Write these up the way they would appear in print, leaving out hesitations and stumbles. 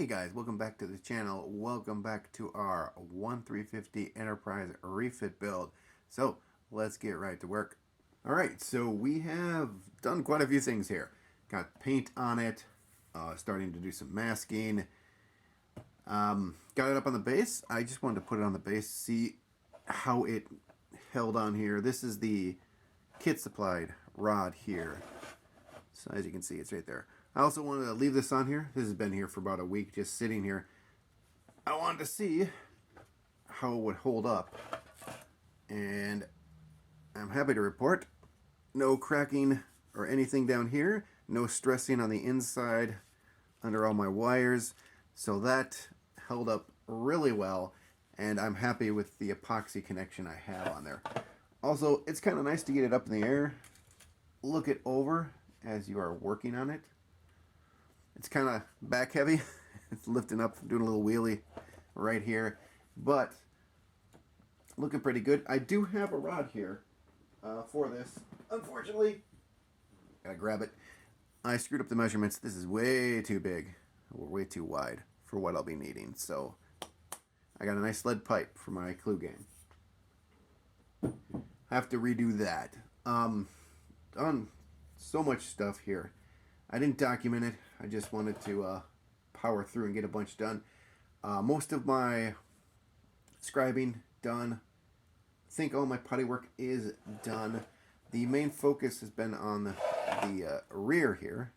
Hey guys, welcome back to the channel. Welcome back to our 1350 Enterprise refit build. So let's get right to work. Alright, so we have done quite a few things here. Got paint on it, starting to do some masking. Got it up on the base. I just wanted to put it on the base, see how it held on here. This is the kit supplied rod here. So as you can see, it's right there. I also wanted to leave this on here. This has been here for about a week, just sitting here. I wanted to see how it would hold up. And I'm happy to report no cracking or anything down here. No stressing on the inside under all my wires. So that held up really well. And I'm happy with the epoxy connection I have on there. Also, it's kind of nice to get it up in the air. Look it over as you are working on it. It's kind of back heavy. It's lifting up, doing a little wheelie right here. But looking pretty good. I do have a rod here for this. Unfortunately, gotta grab it. I screwed up the measurements. This is way too big, or way too wide for what I'll be needing. So I got a nice lead pipe for my clue game. Have to redo that. Done so much stuff here. I didn't document it. I just wanted to power through and get a bunch done. Most of my scribing done. I think all my putty work is done. The main focus has been on the rear here.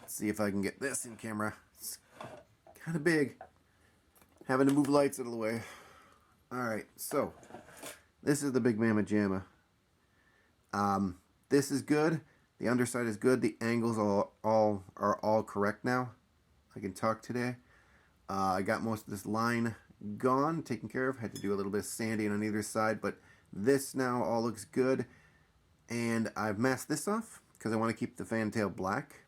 Let's see if I can get this in camera. It's kind of big. Having to move lights out of the way. Alright, so this is the Big Mama Jamma. This is good. The underside is good. The angles are all correct now. I can talk today. I got most of this line gone, taken care of. Had to do a little bit of sanding on either side, but this now all looks good. And I've masked this off because I want to keep the fantail black.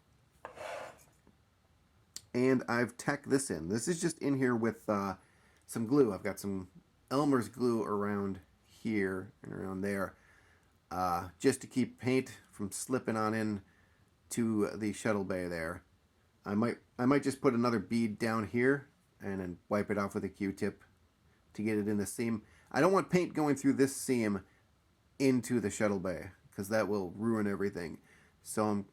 And I've tacked this in. This is just in here with some glue. I've got some Elmer's glue around here and around there. Just to keep paint from slipping on in to the shuttle bay there. I might just put another bead down here and then wipe it off with a Q-tip to get it in the seam. I don't want paint going through this seam into the shuttle bay because that will ruin everything. So I'm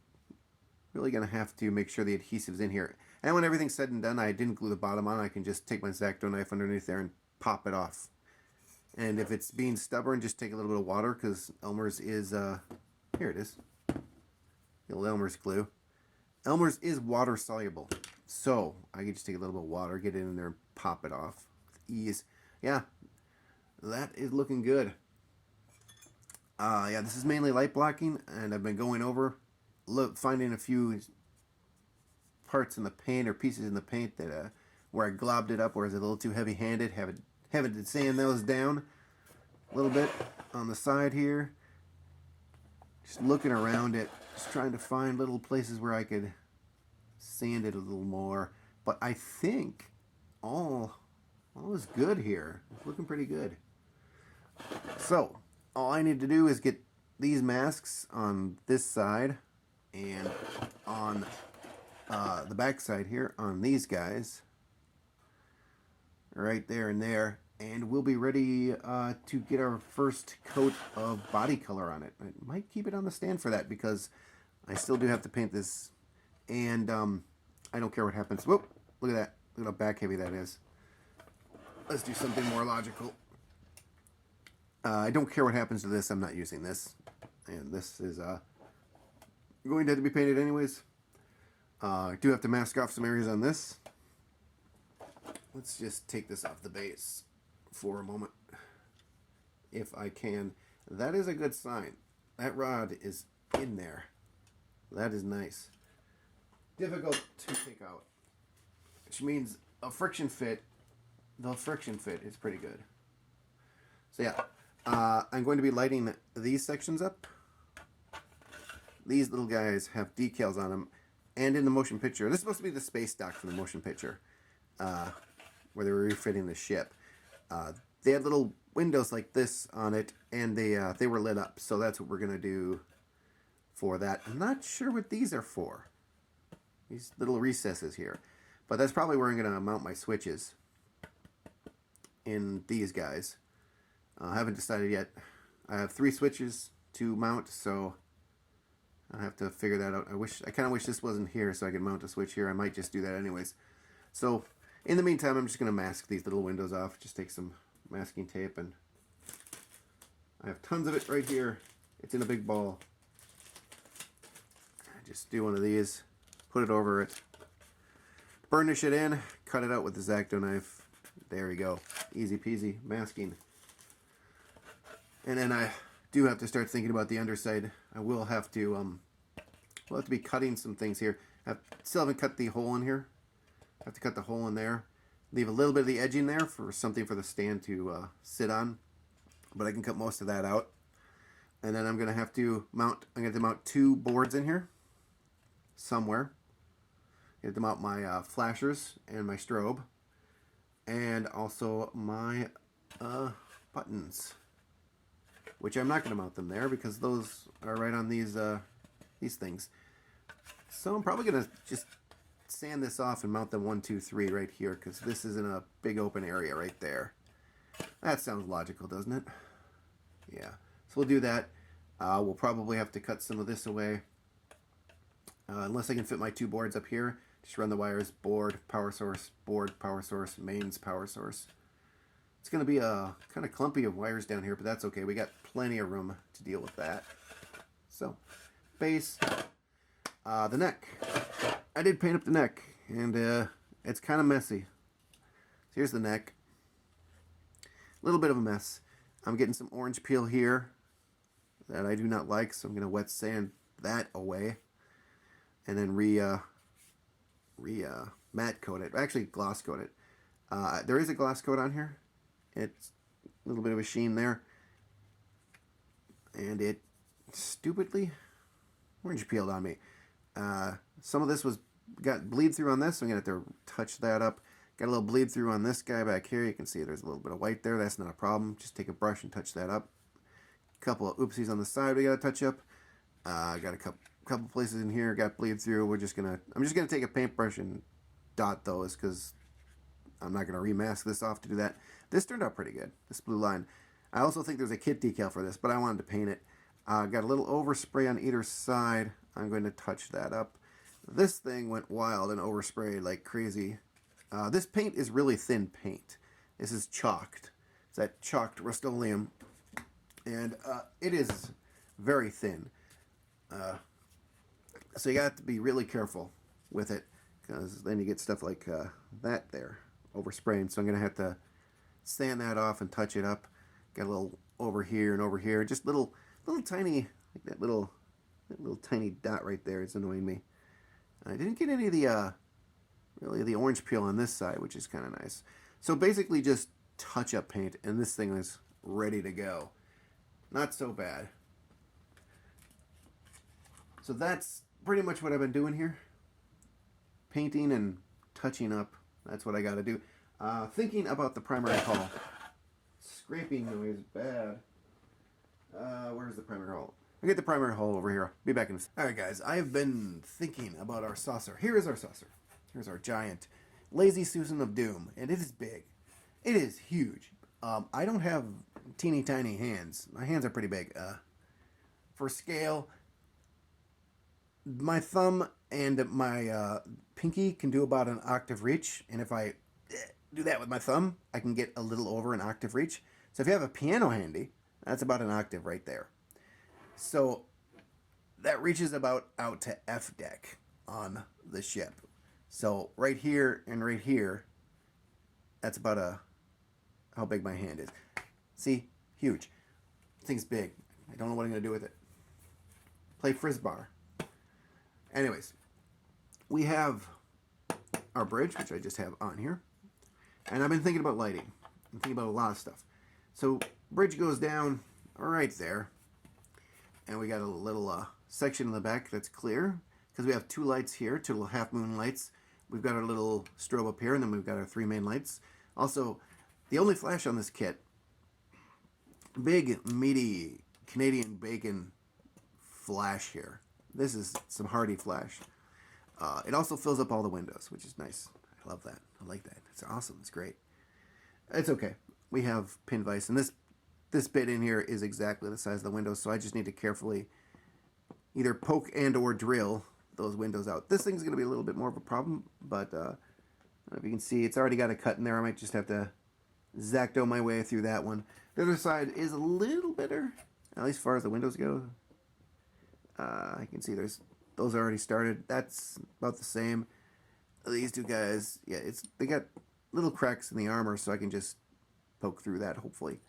really going to have to make sure the adhesive's in here. And when everything's said and done, I didn't glue the bottom on. I can just take my X-Acto knife underneath there and pop it off. And if it's being stubborn, just take a little bit of water because Elmer's is, here it is. The old Elmer's glue. Elmer's is water soluble. So I can just take a little bit of water, get it in there and pop it off with ease. Yeah, that is looking good. Yeah, this is mainly light blocking and I've been going over, finding a few parts in the paint or pieces in the paint that where I globbed it up or is a little too heavy-handed, having to sand those down a little bit on the side here. Just looking around it, just trying to find little places where I could sand it a little more. But I think all is good here. It's looking pretty good. So all I need to do is get these masks on this side and on the back side here on these guys. Right there and there. And we'll be ready to get our first coat of body color on it. I might keep it on the stand for that because I still do have to paint this. And I don't care what happens. Whoa, look at that. Look at how back heavy that is. Let's do something more logical. I don't care what happens to this. I'm not using this. And this is going to have to be painted anyways. I do have to mask off some areas on this. Let's just take this off the base for a moment, if I can. That is a good sign. That rod is in there. That is nice. Difficult to take out, which means a friction fit. The friction fit is pretty good. So yeah, I'm going to be lighting these sections up. These little guys have decals on them, and in the motion picture, this is supposed to be the space dock for the motion picture. Where they were refitting the ship. They had little windows like this on it, and they were lit up. So that's what we're going to do for that. I'm not sure what these are for. These little recesses here. But that's probably where I'm going to mount my switches, in these guys. I haven't decided yet. I have 3 switches to mount, so I have to figure that out. I kind of wish this wasn't here so I could mount a switch here. I might just do that anyways. So in the meantime, I'm just going to mask these little windows off. Just take some masking tape, and I have tons of it right here. It's in a big ball. I just do one of these, put it over it, burnish it in, cut it out with the X-Acto knife. There we go. Easy peasy masking. And then I do have to start thinking about the underside. I will have to be cutting some things here. Still haven't cut the hole in here. I have to cut the hole in there. Leave a little bit of the edging there for something for the stand to sit on. But I can cut most of that out. And then I'm going to have to mount, 2 boards in here. Somewhere. I have to mount my flashers and my strobe. And also my buttons. Which I'm not going to mount them there because those are right on these things. So I'm probably going to just sand this off and mount them 1, 2, 3 right here because this is in a big open area right there. That sounds logical, doesn't it? Yeah. So we'll do that. We'll probably have to cut some of this away. Unless I can fit my 2 boards up here. Just run the wires, board, power source, mains, power source. It's going to be a kind of clumpy of wires down here, but that's okay. We got plenty of room to deal with that. So, base. The neck. I did paint up the neck, and it's kind of messy. So here's the neck. A little bit of a mess. I'm getting some orange peel here that I do not like, so I'm going to wet sand that away. And then matte coat it. Actually, gloss coat it. There is a gloss coat on here. It's a little bit of a sheen there. And it stupidly orange peeled on me. Some of this got bleed through on this, so I'm going to have to touch that up. Got a little bleed through on this guy back here. You can see there's a little bit of white there. That's not a problem. Just take a brush and touch that up. A couple of oopsies on the side we got to touch up. Got a couple places in here got bleed through. I'm just gonna take a paintbrush and dot those because I'm not gonna remask this off to do that. This turned out pretty good, this blue line. I also think there's a kit decal for this, but I wanted to paint it. Got a little overspray on either side. I'm going to touch that up. This thing went wild and oversprayed like crazy. This paint is really thin paint. This is chalked. It's that chalked Rust-Oleum, and it is very thin. So you got to be really careful with it because then you get stuff like that there overspraying. So I'm going to have to sand that off and touch it up. Got a little over here and over here. Just little tiny, like that little tiny dot right there. It's annoying me. I didn't get any of the, really the orange peel on this side, which is kind of nice. So basically just touch up paint and this thing is ready to go. Not so bad. So that's pretty much what I've been doing here. Painting and touching up. That's what I got to do. Thinking about the primary hull. Scraping noise, bad. Where's the primary hull? I'll get the primary hull over here. Be back in a second. Alright guys, I've been thinking about our saucer. Here is our saucer. Here's our giant Lazy Susan of Doom. And it is big. It is huge. I don't have teeny tiny hands. My hands are pretty big. For scale, my thumb and my pinky can do about an octave reach. And if I do that with my thumb, I can get a little over an octave reach. So if you have a piano handy, that's about an octave right there. So that reaches about out to F deck on the ship. So right here and right here, that's about how big my hand is. See? Huge. Thing's big. I don't know what I'm going to do with it. Play frisbar. Anyways, we have our bridge, which I just have on here. And I've been thinking about lighting. I'm thinking about a lot of stuff. So bridge goes down right there. And we got a little section in the back that's clear. Because we have 2 lights here, 2 little half moon lights. We've got our little strobe up here, and then we've got our 3 main lights. Also, the only flash on this kit, big, meaty Canadian bacon flash here. This is some hardy flash. It also fills up all the windows, which is nice. I love that. I like that. It's awesome. It's great. It's okay. We have pin vise, and this bit in here is exactly the size of the window, so I just need to carefully either poke and or drill those windows out. This thing's going to be a little bit more of a problem, but I don't know if you can see, it's already got a cut in there. I might just have to X-Acto my way through that one. The other side is a little better, at least as far as the windows go. I can see those already started. That's about the same. These two guys, yeah, they got little cracks in the armor, so I can just poke through that, hopefully.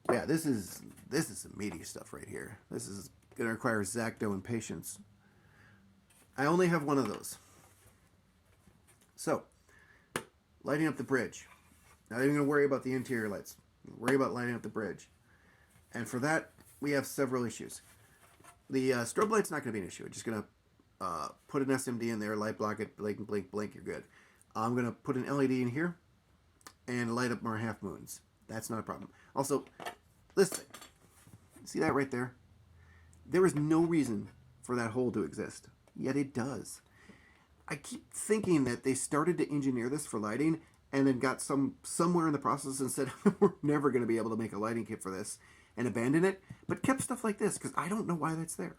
But yeah, this is some meaty stuff right here. This is going to require X-Acto and patience. I only have one of those. So, lighting up the bridge. Not even going to worry about the interior lights. Worry about lighting up the bridge. And for that, we have several issues. The strobe light's not going to be an issue. I'm just going to put an SMD in there, light block it, blink, blink, blink, you're good. I'm going to put an LED in here and light up more half moons. That's not a problem. Also, this thing. See that right there? There is no reason for that hole to exist, yet it does. I keep thinking that they started to engineer this for lighting and then got somewhere in the process and said, we're never going to be able to make a lighting kit for this, and abandon it, but kept stuff like this, because I don't know why that's there.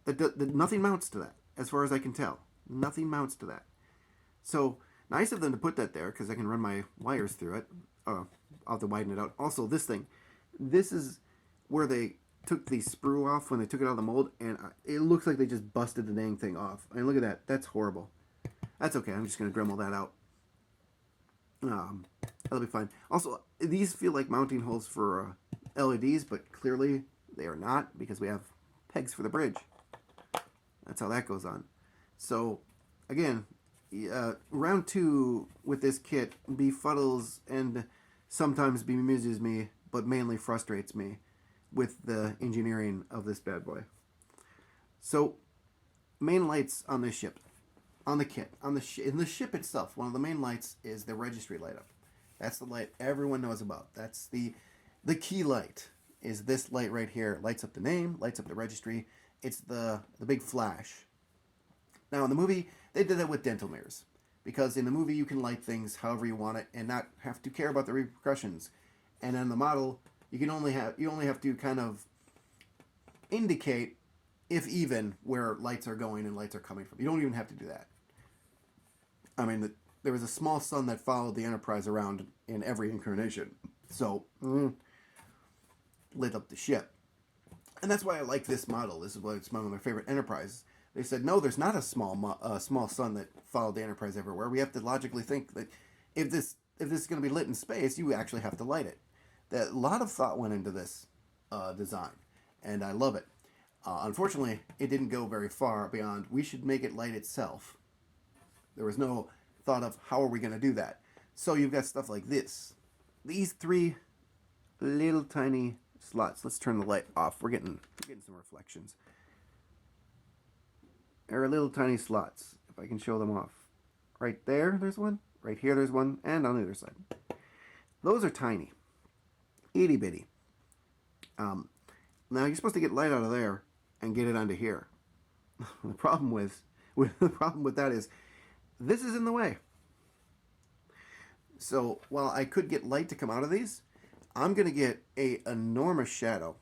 Nothing mounts to that, as far as I can tell. Nothing mounts to that. So, nice of them to put that there, because I can run my wires through it. I'll have to widen it out. Also, this thing. This is where they took the sprue off when they took it out of the mold, and it looks like they just busted the dang thing off. I mean, look at that. That's horrible. That's okay. I'm just going to Dremel that out. That'll be fine. Also, these feel like mounting holes for LEDs, but clearly they are not, because we have pegs for the bridge. That's how that goes on. So, again, round 2 with this kit befuddles and sometimes bemuses me, but mainly frustrates me with the engineering of this bad boy. So, main lights on this ship, on the kit, in the ship itself, one of the main lights is the registry light up. That's the light everyone knows about. That's the key light, is this light right here. Lights up the name, lights up the registry. It's the big flash. Now, in the movie, they did that with dental mirrors, because in the movie you can light things however you want it and not have to care about the repercussions. And in the model, you only have to kind of indicate, if even, where lights are going and lights are coming from. You don't even have to do that. I mean, there was a small sun that followed the Enterprise around in every incarnation, so lit up the ship. And that's why I like this model. This is why it's one of my favorite Enterprises. They said, no, there's not a small sun that followed the Enterprise everywhere. We have to logically think that if this is going to be lit in space, you actually have to light it. A lot of thought went into this design, and I love it. Unfortunately, it didn't go very far beyond, we should make it light itself. There was no thought of, how are we going to do that? So you've got stuff like this. These 3 little tiny slots. Let's turn the light off. We're getting some reflections. There are little tiny slots, if I can show them off. Right there, there's one. Right here, there's one. And on the other side. Those are tiny. Itty bitty. Now, you're supposed to get light out of there and get it onto here. The problem with that is, this is in the way. So, while I could get light to come out of these, I'm going to get an enormous shadow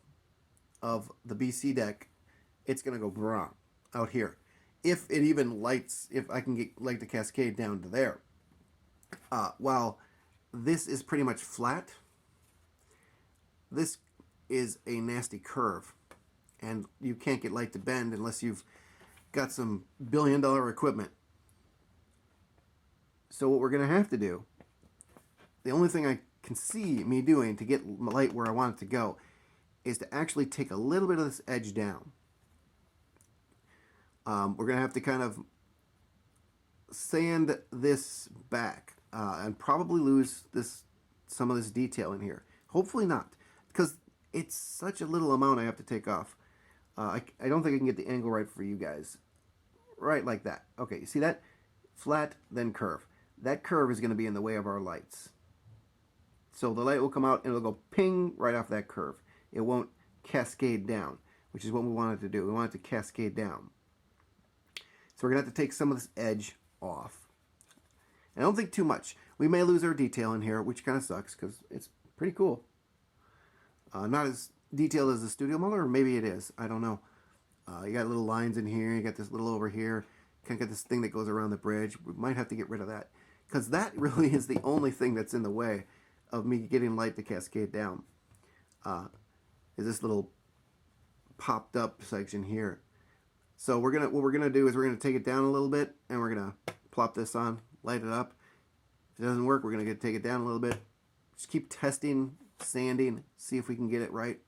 of the BC deck. It's going to go brah out here. If it even lights, if I can get light to cascade down to there. While this is pretty much flat, this is a nasty curve. And you can't get light to bend unless you've got some billion-dollar equipment. So what we're going to have to do, the only thing I can see me doing to get light where I want it to go, is to actually take a little bit of this edge down. We're going to have to kind of sand this back and probably lose some of this detail in here. Hopefully not, because it's such a little amount I have to take off. I don't think I can get the angle right for you guys. Right like that. Okay, you see that? Flat, then curve. That curve is going to be in the way of our lights. So the light will come out and it'll go ping right off that curve. It won't cascade down, which is what we want it to do. We want it to cascade down. So we're going to have to take some of this edge off. I don't think too much. We may lose our detail in here, which kind of sucks because it's pretty cool. Not as detailed as the studio model, or maybe it is. I don't know. You got little lines in here. You got this little over here. Kind of got this thing that goes around the bridge. We might have to get rid of that because that really is the only thing that's in the way of me getting light to cascade down. Is this little popped up section here. So what we're gonna do is we're gonna take it down a little bit and we're gonna plop this on, light it up. If it doesn't work, we're gonna take it down a little bit. Just keep testing, sanding, see if we can get it right.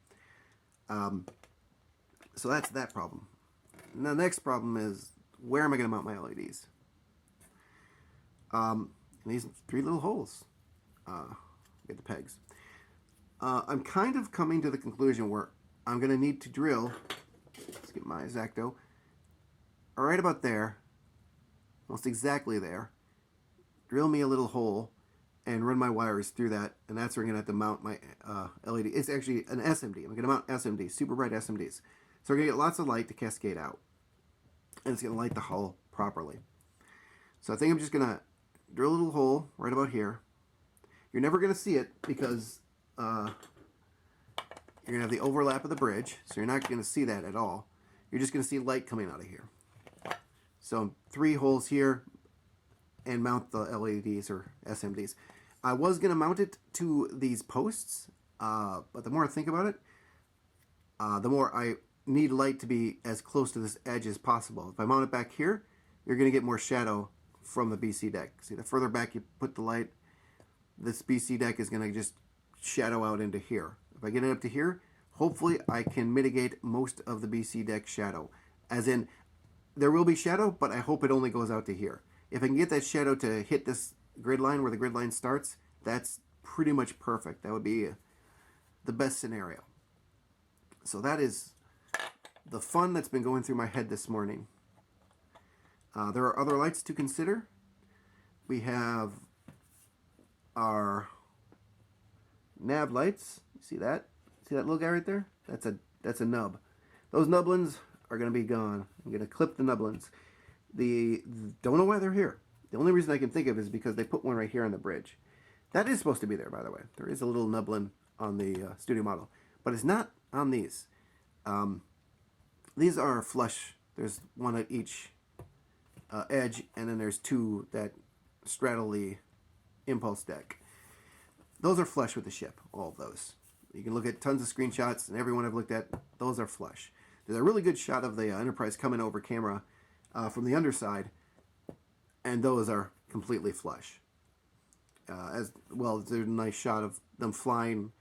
So that's that problem. And the next problem is, where am I gonna mount my LEDs? These 3 little holes. Get the pegs. I'm kind of coming to the conclusion where I'm going to need to drill, let's get my X-Acto, right about there, almost exactly there, drill me a little hole, and run my wires through that, and that's where I'm going to have to mount my LED. It's actually an SMD. I'm going to mount SMDs, super bright SMDs. So we're going to get lots of light to cascade out, and it's going to light the hull properly. So I think I'm just going to drill a little hole right about here. You're never going to see it because you're going to have the overlap of the bridge, so you're not going to see that at all. You're just going to see light coming out of here. So 3 holes here and mount the LEDs or SMDs. I was going to mount it to these posts, but the more I think about it, the more I need light to be as close to this edge as possible. If I mount it back here, you're going to get more shadow from the BC deck. See, the further back you put the light, this BC deck is going to just shadow out into here. If I get it up to here, hopefully I can mitigate most of the BC deck shadow. As in, there will be shadow, but I hope it only goes out to here. If I can get that shadow to hit this grid line where the grid line starts, that's pretty much perfect. That would be the best scenario. So that is the fun that's been going through my head this morning. There are other lights to consider. We have our nav lights. You see that? See that little guy right there? That's a nub. Those nublins are going to be gone. I'm going to clip the nublins. Don't know why they're here. The only reason I can think of is because they put one right here on the bridge. That is supposed to be there, by the way. There is a little nublin on the studio model, but it's not on these. These are flush. There's one at each edge, and then there's 2 that straddle the impulse deck. Those are flush with the ship, all of those. You can look at tons of screenshots, and every one I've looked at, those are flush. There's a really good shot of the Enterprise coming over camera from the underside, and those are completely flush. As well, there's a nice shot of them flying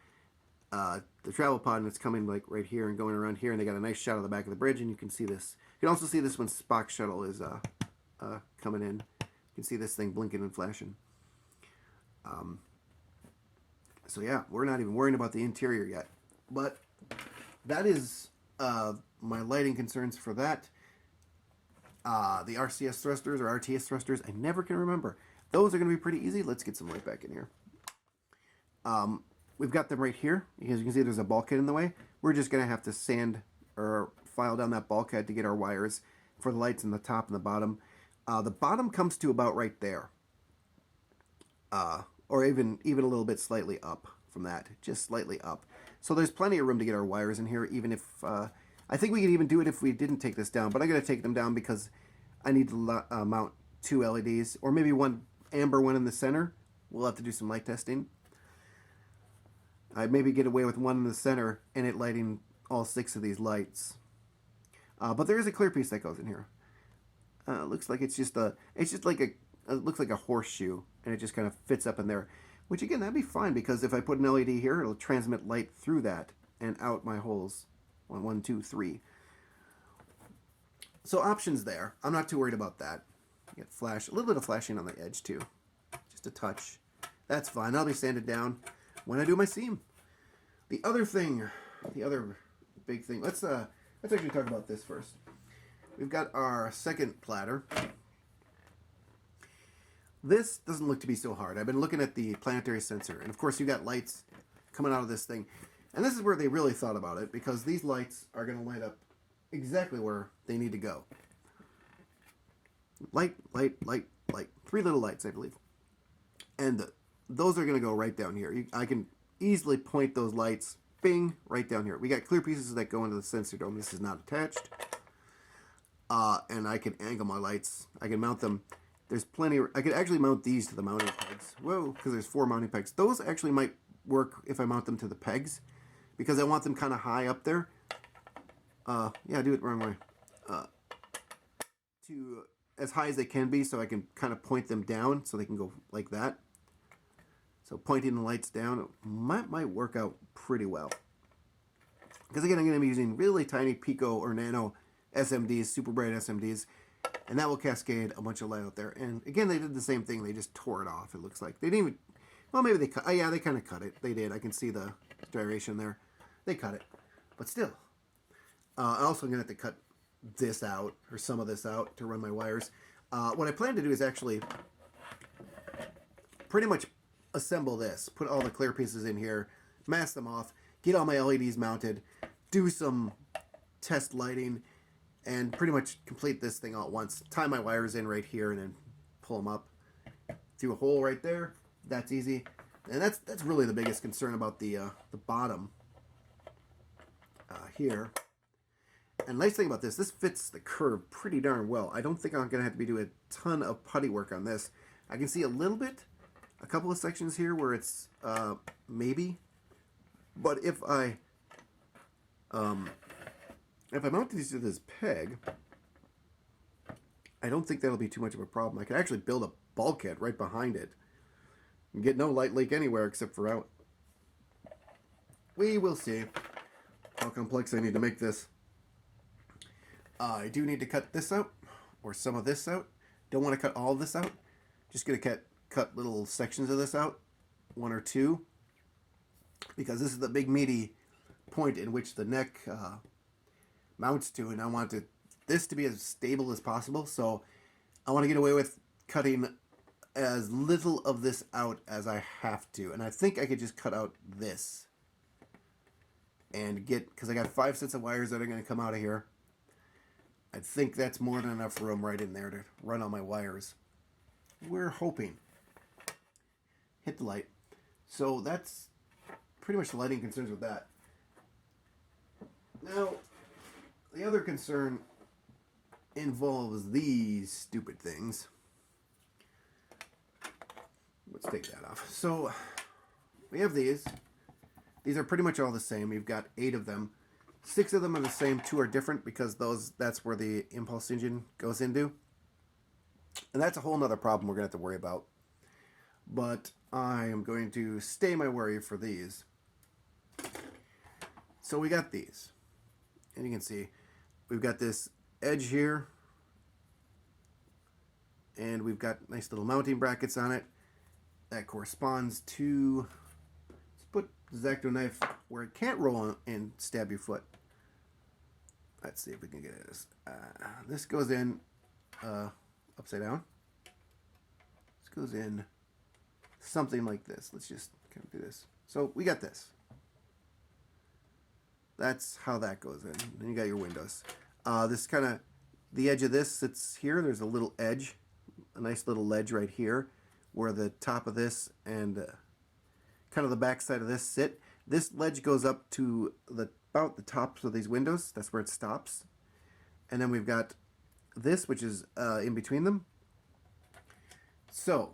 the travel pod, and it's coming like right here and going around here, and they got a nice shot of the back of the bridge, and you can see this. You can also see this when Spock's shuttle is coming in. You can see this thing blinking and flashing. So yeah, we're not even worrying about the interior yet. But that is my lighting concerns for that. The RCS thrusters or RTS thrusters, I never can remember. Those are going to be pretty easy. Let's get some light back in here. We've got them right here. As you can see, there's a bulkhead in the way. We're just going to have to sand or file down that bulkhead to get our wires for the lights in the top and the bottom. The bottom comes to about right there. Or even a little bit slightly up from that. Just slightly up. So there's plenty of room to get our wires in here, even if... I think we could even do it if we didn't take this down, but I'm going to take them down because I need to mount 2 LEDs, or maybe one amber one in the center. We'll have to do some light testing. I'd maybe get away with one in the center and it lighting all 6 of these lights. But there is a clear piece that goes in here. Looks like it looks like a horseshoe, and it just kind of fits up in there. Which again, that'd be fine, because if I put an LED here, it'll transmit light through that and out my holes. 1, 2, 3. So options there. I'm not too worried about that. Get a little bit of flashing on the edge too, just a touch. That's fine. I'll be sanded down when I do my seam. The other big thing. Let's actually talk about this first. We've got our second platter. This doesn't look to be so hard. I've been looking at the planetary sensor, and of course you got lights coming out of this thing. And this is where they really thought about it, because these lights are going to light up exactly where they need to go. Light, light, light, light. 3 little lights, I believe. And those are going to go right down here. I can easily point those lights, bing, right down here. We got clear pieces that go into the sensor dome. This is not attached. And I can angle my lights. I can mount them. There's plenty. I could actually mount these to the mounting pegs. Whoa, because there's 4 mounting pegs. Those actually might work if I mount them to the pegs, because I want them kind of high up there. Yeah, I do it the wrong way. To as high as they can be, so I can kind of point them down, so they can go like that. So pointing the lights down might work out pretty well. Because again, I'm going to be using really tiny pico or nano SMDs, super bright SMDs, and that will cascade a bunch of light out there. And again, they did the same thing. They just tore it off, it looks like. They didn't even, well, maybe they cut, oh yeah, they kind of cut it. They did. I can see the gyration there. They cut it. But still. I'm also going to have to cut this out, or some of this out, to run my wires. What I plan to do is actually pretty much assemble this. Put all the clear pieces in here, mask them off, get all my LEDs mounted, do some test lighting, and pretty much complete this thing all at once. Tie my wires in right here and then pull them up through a hole right there. That's easy. And that's really the biggest concern about the bottom here. And nice thing about this fits the curve pretty darn well. I don't think I'm going to have to be doing a ton of putty work on this. I can see a little bit, a couple of sections here where it's maybe. But if I mount these to this peg, I don't think that'll be too much of a problem. I can actually build a bulkhead right behind it and get no light leak anywhere except for out. We will see how complex I need to make this. I do need to cut this out, or some of this out. Don't want to cut all of this out. Just going to cut little sections of this out, 1 or 2, because this is the big meaty point in which the neck mounts to, and I want this to be as stable as possible. So I want to get away with cutting as little of this out as I have to, and I think I could just cut out this and because I got 5 sets of wires that are going to come out of here. I think that's more than enough room right in there to run all my wires. We're hoping. Hit the light. So that's pretty much the lighting concerns with that. Now, the other concern involves these stupid things. Let's take that off. So, we have these. These are pretty much all the same. We've got 8 of them. 6 of them are the same, 2 are different because that's where the impulse engine goes into. And that's a whole nother problem we're going to have to worry about. But I am going to stay my worry for these. So we got these. And you can see we've got this edge here. And we've got nice little mounting brackets on it. That corresponds to... Let's put the X-Acto knife where it can't roll on and stab your foot. Let's see if we can get this. This goes in upside down. This goes in something like this. Let's just kind of do this. So we got this. That's how that goes in. Then you got your windows. This kind of, the edge of this sits here. There's a little edge, a nice little ledge right here where the top of this and kind of the back side of this sit. This ledge goes up to about the tops of these windows. That's where it stops. And then we've got this, which is in between them. So,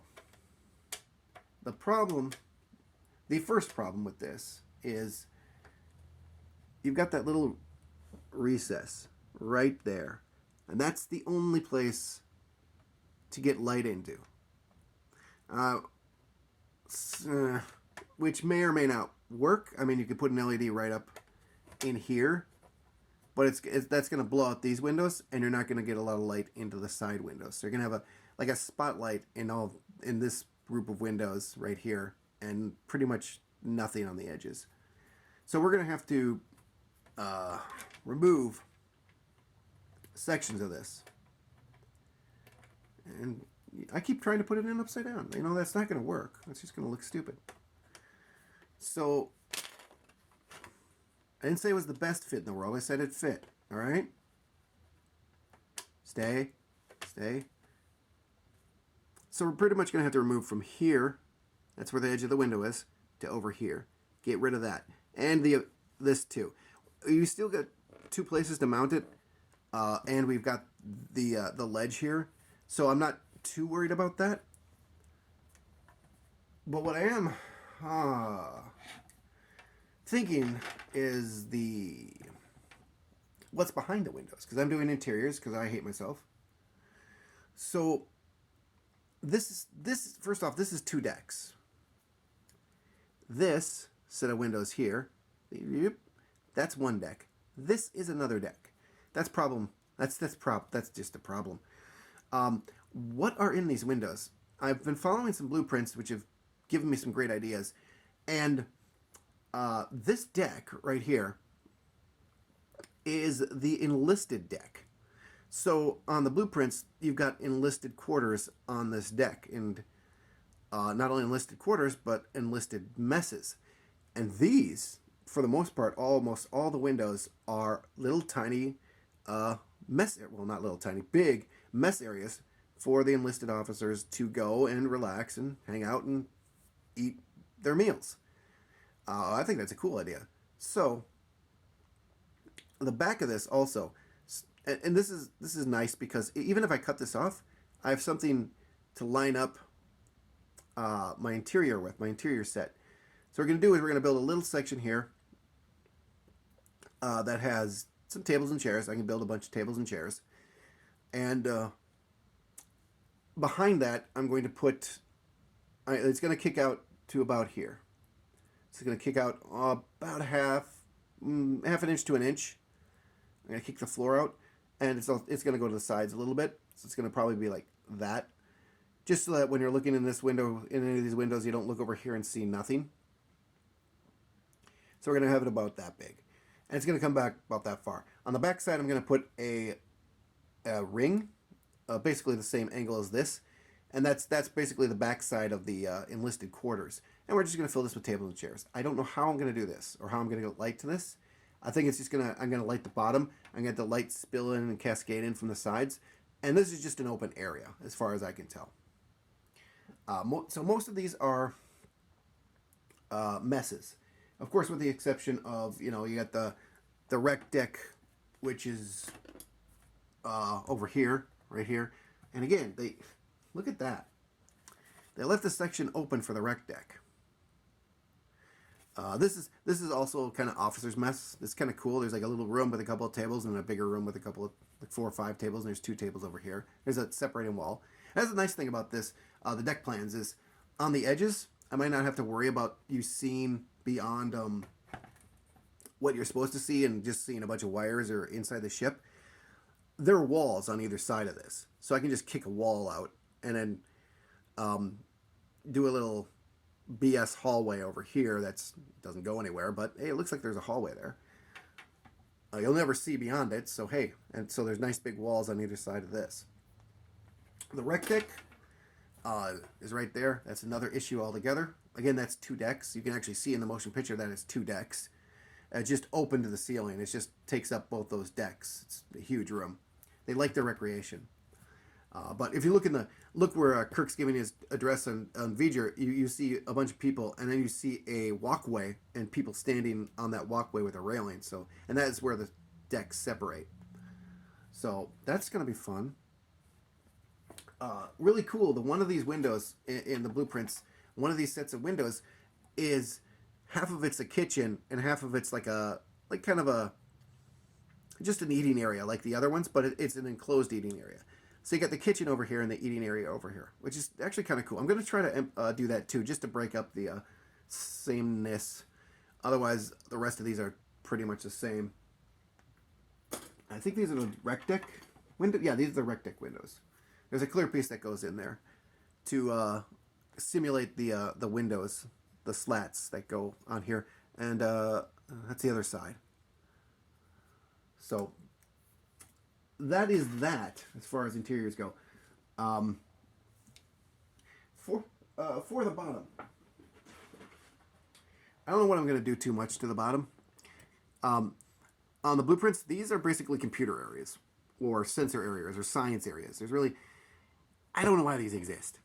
the first problem with this is you've got that little recess right there. And that's the only place to get light into. Which may or may not work. I mean, you could put an LED right up in here, but that's going to blow out these windows, and you're not going to get a lot of light into the side windows. So you're going to have a spotlight in this group of windows right here, and pretty much nothing on the edges. So we're going to have to remove sections of this. And I keep trying to put it in upside down. You know, that's not going to work. That's just going to look stupid. So, I didn't say it was the best fit in the world. I said it fit. All right? Stay. So we're pretty much going to have to remove from here that's where the edge of the window is, to over here. Get rid of that. And this too. You still got two places to mount it, and we've got the ledge here. So I'm not too worried about that. But what I am thinking is what's behind the windows, because I'm doing interiors because I hate myself. So this first off, this is two decks. This set of windows here, that's one deck. This is another deck. That's problem. That's just a problem. What are in these windows? I've been following some blueprints which have given me some great ideas, and this deck right here is the enlisted deck. So on the blueprints, you've got enlisted quarters on this deck, and not only enlisted quarters, but enlisted messes. And these, for the most part, almost all the windows are little tiny big mess areas for the enlisted officers to go and relax and hang out and eat their meals. I think that's a cool idea. So the back of this also, and this is nice because even if I cut this off, I have something to line up my interior set. So what we're going to do is we're going to build a little section here that has some tables and chairs. I can build a bunch of tables and chairs. And behind that, I'm going to put, it's going to kick out to about here. It's going to kick out about half an inch to an inch. I'm going to kick the floor out, and it's going to go to the sides a little bit. So it's going to probably be like that. Just so that when you're looking in this window, in any of these windows, you don't look over here and see nothing. So we're going to have it about that big. And it's going to come back about that far. On the back side, I'm going to put a ring, basically the same angle as this. And that's basically the back side of the enlisted quarters. And we're just going to fill this with tables and chairs. I don't know how I'm going to do this or how I'm going to get light to this. I think it's just I'm going to light the bottom. I'm going to let the light spill in and cascade in from the sides. And this is just an open area as far as I can tell. So most of these are messes. Of course, with the exception of, you got the rec deck, which is over here, right here. And again, look at that. They left this section open for the rec deck. This is also kind of officer's mess. It's kind of cool. There's like a little room with a couple of tables and a bigger room with a couple of, like 4 or 5 tables. And there's 2 tables over here. There's a separating wall. That's the nice thing about this, the deck plans, is on the edges, I might not have to worry about you seeing beyond what you're supposed to see and just seeing a bunch of wires or inside the ship. There are walls on either side of this. So I can just kick a wall out and then do a little BS hallway over here that doesn't go anywhere, but hey, it looks like there's a hallway there. You'll never see beyond it, so hey, and so there's nice big walls on either side of this. The rec deck is right there. That's another issue altogether. Again, that's 2 decks. You can actually see in the motion picture that it's 2 decks. It's just open to the ceiling. It just takes up both those decks. It's a huge room. They like their recreation. But if you look where Kirk's giving his address on V'ger, you see a bunch of people, and then you see a walkway and people standing on that walkway with a railing. So, and that is where the decks separate. So that's going to be fun. Really cool. One of these windows in the blueprints, one of these sets of windows, is half of it's a kitchen and half of it's like just an eating area like the other ones, but it's an enclosed eating area. So you got the kitchen over here and the eating area over here, which is actually kind of cool. I'm going to try to do that too, just to break up the sameness. Otherwise, the rest of these are pretty much the same. I think these are the rec deck window. Yeah, these are the rec deck windows. There's a clear piece that goes in there to simulate the windows, the slats that go on here, and that's the other side. So that is that as far as interiors go. For the bottom, I don't know what I'm going to do too much to the bottom. On the blueprints, these are basically computer areas or sensor areas or science areas. I don't know why these exist,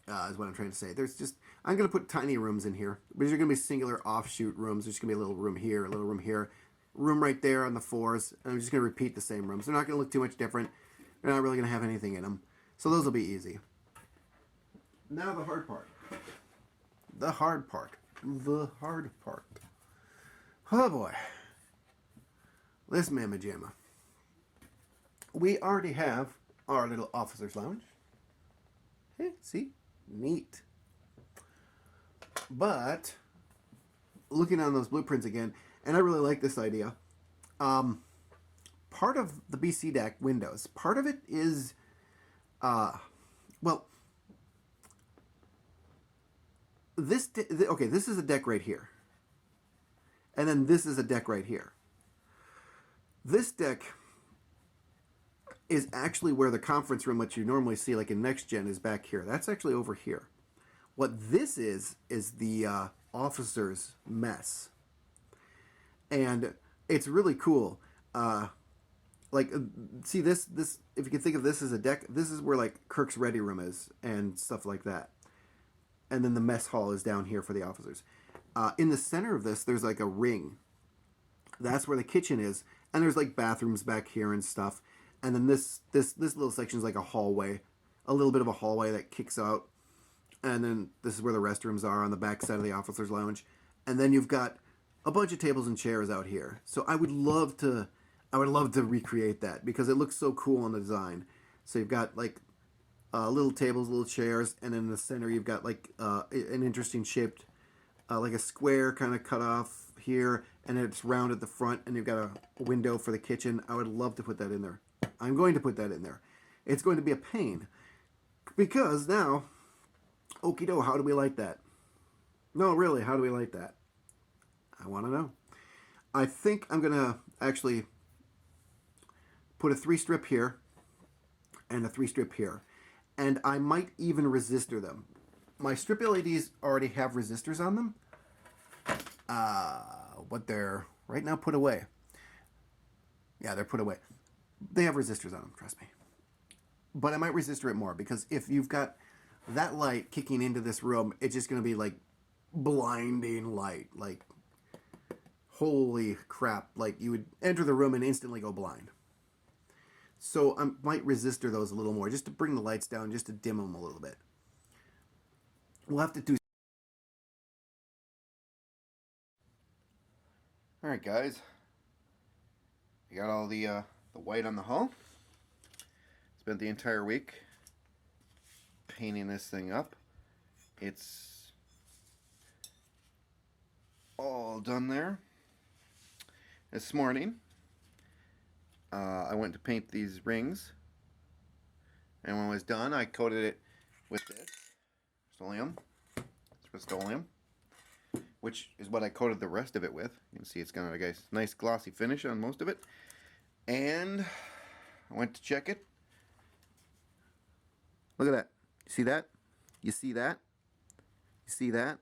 is what I'm trying to say. There's just, I'm going to put tiny rooms in here. But these are going to be singular offshoot rooms. There's going to be a little room here, a little room here, room right there on the floors. And I'm just going to repeat the same rooms. They're not going to look too much different. They're not really going to have anything in them. So those will be easy. Now the hard part. The hard part. The hard part. Oh boy. This mamma jamma. We already have our little officer's lounge. Hey, see? Neat. But, looking on those blueprints again, and I really like this idea, part of the BC deck windows, part of it is, well, this is a deck right here. And then this is a deck right here. This deck is actually where the conference room, which you normally see like in Next Gen, is back here. That's actually over here. What this is the officers' mess. And it's really cool. See this, if you can think of this as a deck, this is where like Kirk's ready room is and stuff like that. And then the mess hall is down here for the officers. In the center of this, there's like a ring. That's where the kitchen is. And there's like bathrooms back here and stuff. And then this little section is like a hallway. A little bit of a hallway that kicks out. And then this is where the restrooms are on the back side of the officer's lounge. And then you've got a bunch of tables and chairs out here. So I would love to recreate that because it looks so cool on the design. So you've got like little tables, little chairs, and in the center you've got like an interesting shaped, like a square kind of cut off here, and it's round at the front, and you've got a window for the kitchen. I would love to put that in there. I'm going to put that in there. It's going to be a pain because now, okie doke, how do we light that? No, really, how do we light that? I want to know. I think I'm going to actually put a 3-strip here and a 3-strip here. And I might even resistor them. My strip LEDs already have resistors on them. But they're right now put away. Yeah, they're put away. They have resistors on them, trust me. But I might resistor it more because if you've got that light kicking into this room, it's just going to be like blinding light. Like, holy crap. Like, you would enter the room and instantly go blind. So I might resistor those a little more just to bring the lights down, just to dim them a little bit. We'll have to do. All right, guys. I got all the white on the hull. Spent the entire week painting this thing up. It's all done there. This morning, I went to paint these rings, and when it was done, I coated it with this Rust-Oleum, which is what I coated the rest of it with. You can see it's got a nice glossy finish on most of it. And I went to check it. Look at that. You see that? You see that? You see that?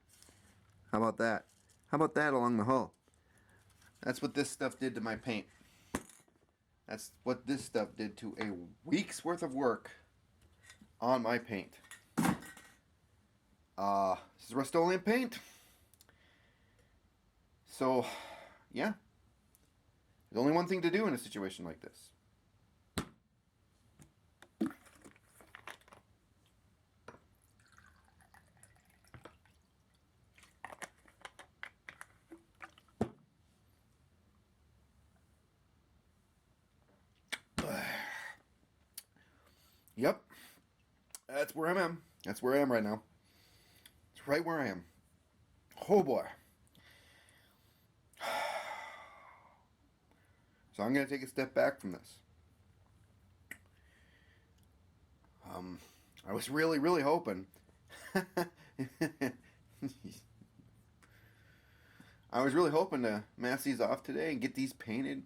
How about that? How about that along the hull? That's what this stuff did to my paint. That's what this stuff did to a week's worth of work on my paint. This is Rust-Oleum paint. So, yeah. There's only one thing to do in a situation like this. Yep. That's where I am. That's where I am right now. It's right where I am. Oh boy. So I'm going to take a step back from this. I was really, really hoping. I was really hoping to mask these off today and get these painted.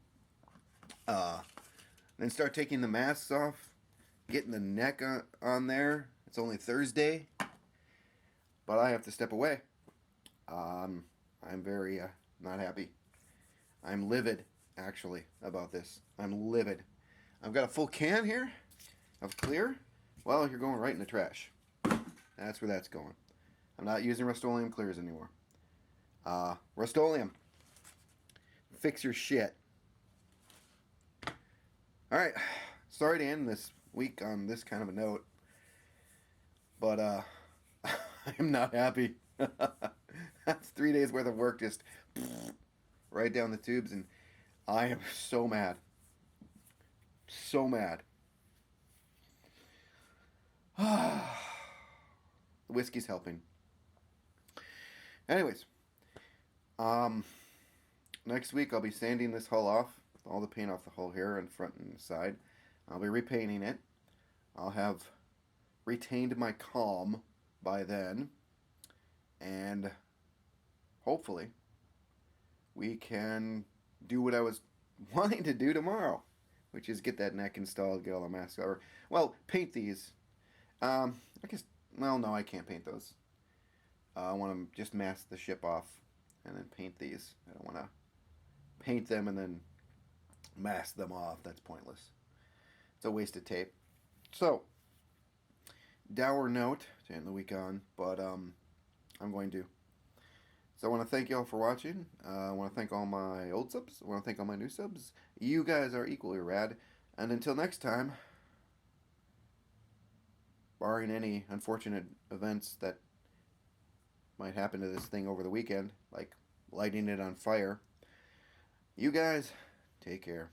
Then start taking the masks off. Getting the neck on there. It's only Thursday. But I have to step away. I'm very not happy. I'm livid, actually, about this. I'm livid. I've got a full can here of clear. Well, you're going right in the trash. That's where that's going. I'm not using Rust-Oleum clears anymore. Rust-Oleum, fix your shit. All right, sorry to end this week on this kind of a note, but I'm not happy. That's 3 days worth of work just right down the tubes, and I am so mad. So mad. The whiskey's helping. Anyways, um, next week I'll be sanding this hull off, all the paint off the hull here in front and side. I'll be repainting it. I'll have retained my calm by then, and hopefully we can do what I was wanting to do tomorrow, which is get that neck installed, get all the masks over. Well, paint these. I guess. Well, no, I can't paint those. I want to just mask the ship off and then paint these. I don't want to paint them and then mask them off. That's pointless. It's a waste of tape. So, dour note to end the week on, but I'm going to. So I want to thank y'all for watching. I want to thank all my old subs. I want to thank all my new subs. You guys are equally rad. And until next time, barring any unfortunate events that might happen to this thing over the weekend, like lighting it on fire, you guys take care.